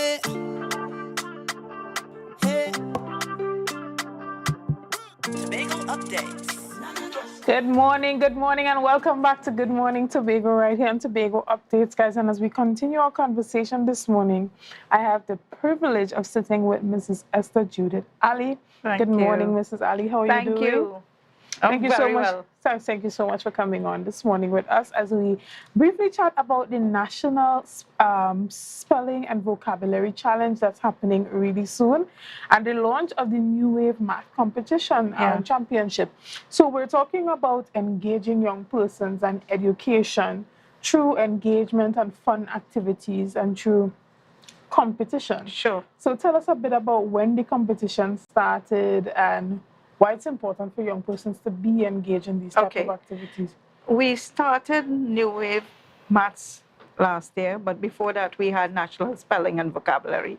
Hey, hey. Tobago updates. Good morning, and welcome back to Good Morning Tobago right here on Tobago Updates, guys. And as we continue our conversation this morning, I have the privilege of sitting with Mrs. Esther Judith Ali. Good morning, Mrs. Ali. How are you doing? Thank you. Thank you so very much. well. So thank you so much for coming on this morning with us as we briefly chat about the National Spelling and Vocabulary Challenge that's happening really soon, and the launch of the New Wave Math Competition Championship. So we're talking about engaging young persons and education through engagement and fun activities and through competition. Sure. So tell us a bit about when the competition started and why it's important for young persons to be engaged in these type of activities. We started New Wave Maths last year, but before that we had National Spelling and Vocabulary.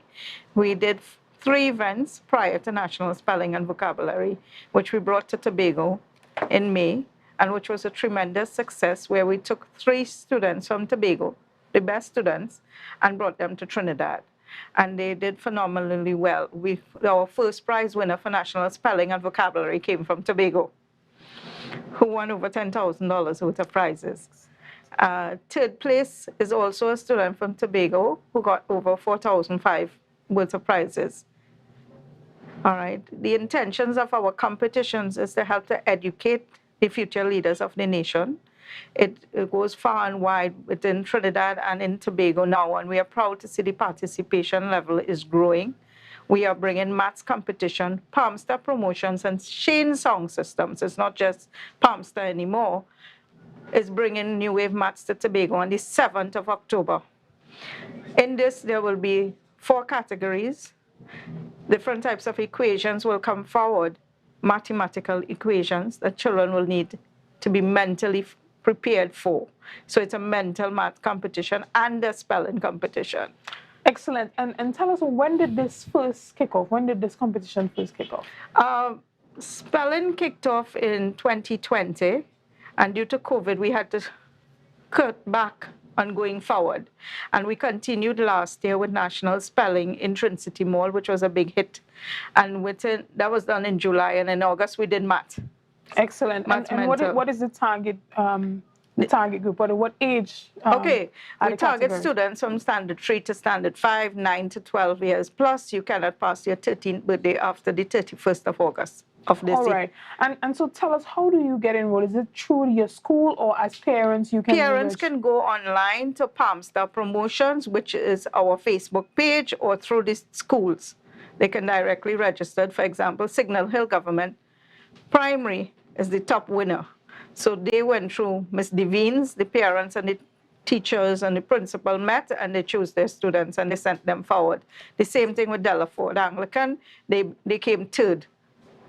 We did 3 events prior to National Spelling and Vocabulary, which we brought to Tobago in May, and which was a tremendous success, where we took 3 students from Tobago, the best students, and brought them to Trinidad. And they did phenomenally well. Our first prize winner for National Spelling and Vocabulary came from Tobago, who won over $10,000 worth of prizes. Third place is also a student from Tobago who got over $4,500 worth of prizes. All right. The intentions of our competitions is to help to educate the future leaders of the nation. It goes far and wide within Trinidad and in Tobago now, and we are proud to see the participation level is growing. We are bringing maths competition, Palmstar promotions, and Shane sound systems. It's not just Palmstar anymore. It's bringing New Wave Maths to Tobago on the 7th of October. In this, there will be 4 categories. Different types of equations will come forward, mathematical equations that children will need to be mentally prepared for. So it's a mental math competition and a spelling competition. Excellent. And tell us, when did this first kick off? When did this competition first kick off? Spelling kicked off in 2020, and due to COVID, we had to cut back on going forward. And we continued last year with National Spelling in Trinity Mall, which was a big hit. And that was done in July, and in August we did math. Excellent. And what is the target group? What age? We target students from standard 3 to standard 5, 9 to 12 years. Plus, you cannot pass your 13th birthday after the 31st of August of this year. All right. And so tell us, how do you get enrolled? Is it through your school, or as parents you can? Parents can go online to Palmstar Promotions, which is our Facebook page, or through the schools. They can directly register. For example, Signal Hill Government Primary is the top winner. So they went through Miss Devines, the parents and the teachers and the principal met, and they chose their students and they sent them forward. The same thing with Delaford Anglican. They came 3rd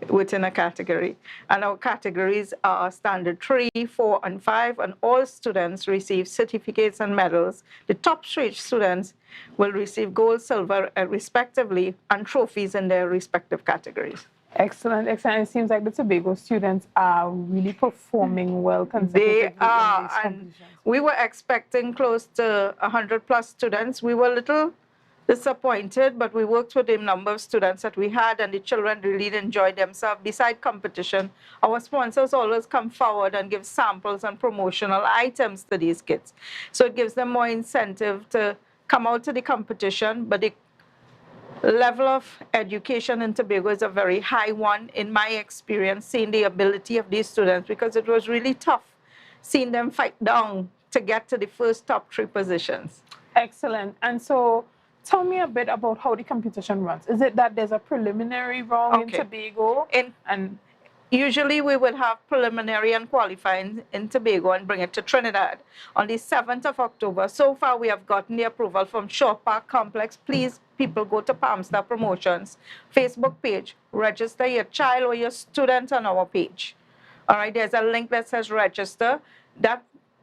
within a category. And our categories are standard 3, 4, and 5, and all students receive certificates and medals. The top 3 students will receive gold, silver, respectively, and trophies in their respective categories. Excellent, excellent. It seems like the Tobago students are really performing well consecutively. They are, and we were expecting close to 100+ students. We were a little disappointed, but we worked with the number of students that we had, and the children really enjoyed themselves. Besides competition, our sponsors always come forward and give samples and promotional items to these kids. So it gives them more incentive to come out to the competition, but the level of education in Tobago is a very high one, in my experience, seeing the ability of these students, because it was really tough seeing them fight down to get to the first top 3 positions. Excellent. And so tell me a bit about how the competition runs. Is it that there's a preliminary round in Tobago? Usually we would have preliminary and qualifying in Tobago and bring it to Trinidad on the 7th of October. So far we have gotten the approval from Shaw Park Complex. Please, people, go to Palmstar Promotions Facebook page, register your child or your student on our page. All right, there's a link that says register. That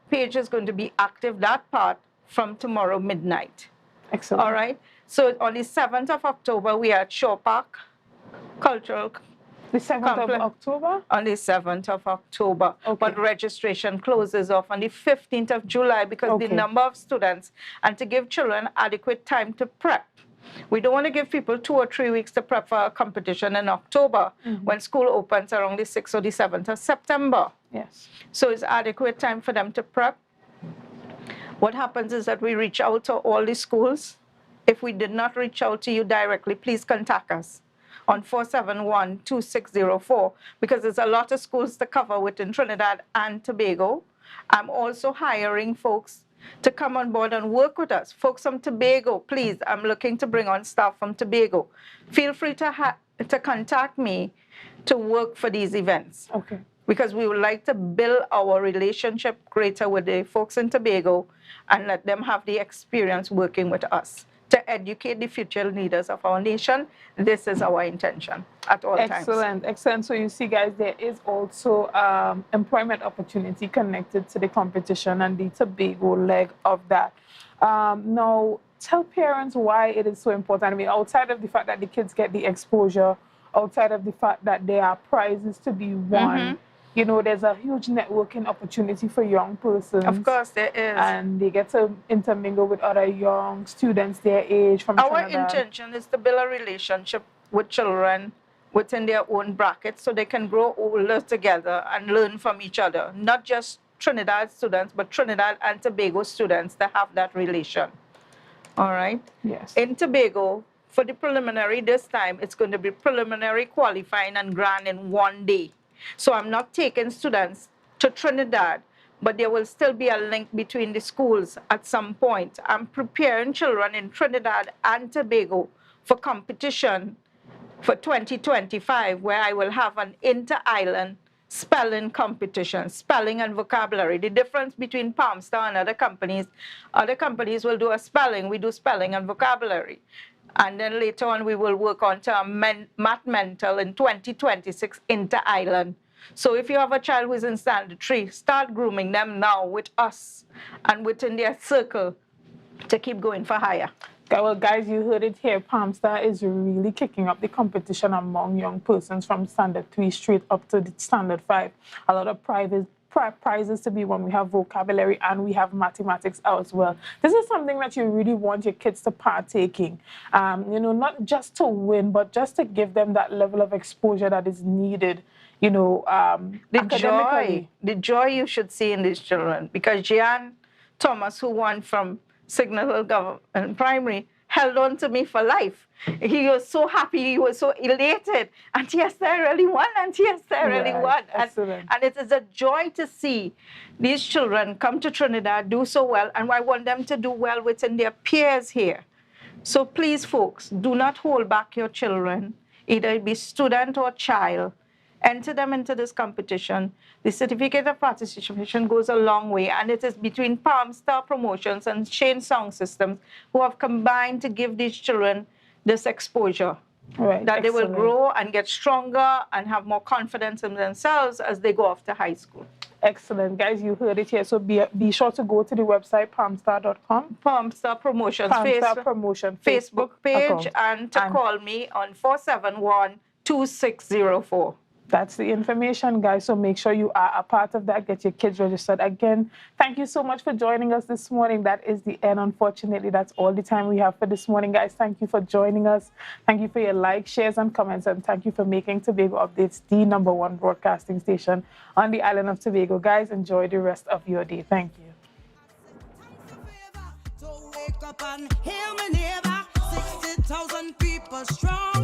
page is going to be active, that part, from tomorrow midnight. Excellent. All right, so on the 7th of October, we are at Shaw Park Cultural The 7th of October? On the 7th of October. Okay. But registration closes off on the 15th of July because the number of students, and to give children adequate time to prep. We don't want to give people 2 or 3 weeks to prep for a competition in October when school opens around the 6th or the 7th of September. Yes. So it's adequate time for them to prep. What happens is that we reach out to all the schools. If we did not reach out to you directly, please contact us on 471-2604 because there's a lot of schools to cover within Trinidad and Tobago. I'm also hiring folks to come on board and work with us. Folks from Tobago, please, I'm looking to bring on staff from Tobago. Feel free to contact me to work for these events. Okay. Because we would like to build our relationship greater with the folks in Tobago and let them have the experience working with us to educate the future leaders of our nation. This is our intention at all times. Excellent, excellent. So you see, guys, there is also employment opportunity connected to the competition and the Tobago leg of that. Now, tell parents why it is so important. I mean, outside of the fact that the kids get the exposure, outside of the fact that there are prizes to be won, you know, there's a huge networking opportunity for young persons. Of course, there is. And they get to intermingle with other young students their age from Our Trinidad. intention is to build a relationship with children within their own brackets so they can grow older together and learn from each other. Not just Trinidad students, but Trinidad and Tobago students that have that relation. All right? Yes. In Tobago, for the preliminary this time, it's going to be preliminary, qualifying, and grand in one day. So I'm not taking students to Trinidad, but there will still be a link between the schools at some point. I'm preparing children in Trinidad and Tobago for competition for 2025, where I will have an inter-island spelling competition, spelling and vocabulary. The difference between Palmstar and other companies will do a spelling, we do spelling and vocabulary. And then later on, we will work on to a math mental in 2026 inter-island. So if you have a child who is in standard 3, start grooming them now with us and within their circle to keep going for higher. Okay, well, guys, you heard it here. Palmstar is really kicking up the competition among young persons from standard 3 straight up to the standard 5. A lot of prizes to be won. We have vocabulary and we have mathematics as well. This is something that you really want your kids to partake in. You know, not just to win, but just to give them that level of exposure that is needed, you know, academically. The joy you should see in these children, because Jean Thomas, who won from Signal Hill Government Primary, held on to me for life. He was so happy, he was so elated. Auntie Esther really won, Auntie Esther really won. And it is a joy to see these children come to Trinidad, do so well, and I want them to do well within their peers here. So please, folks, do not hold back your children, either be student or child. Enter them into this competition. The certificate of participation goes a long way, and it is between Palmstar Promotions and Shane Sound Systems who have combined to give these children this exposure. Right, that they will grow and get stronger and have more confidence in themselves as they go off to high school. Excellent. Guys, you heard it here. So be sure to go to the website, palmstar.com. Palmstar Promotions. Palmstar Promotion Facebook page, account. and to call me on 471-2604. That's the information, guys. So make sure you are a part of that. Get your kids registered. Again, thank you so much for joining us this morning. That is the end. Unfortunately, that's all the time we have for this morning, guys. Thank you for joining us. Thank you for your likes, shares, and comments. And thank you for making Tobago Updates the #1 broadcasting station on the island of Tobago. Guys, enjoy the rest of your day. Thank you. So wake up and hear me, neighbor. 60,000 people strong.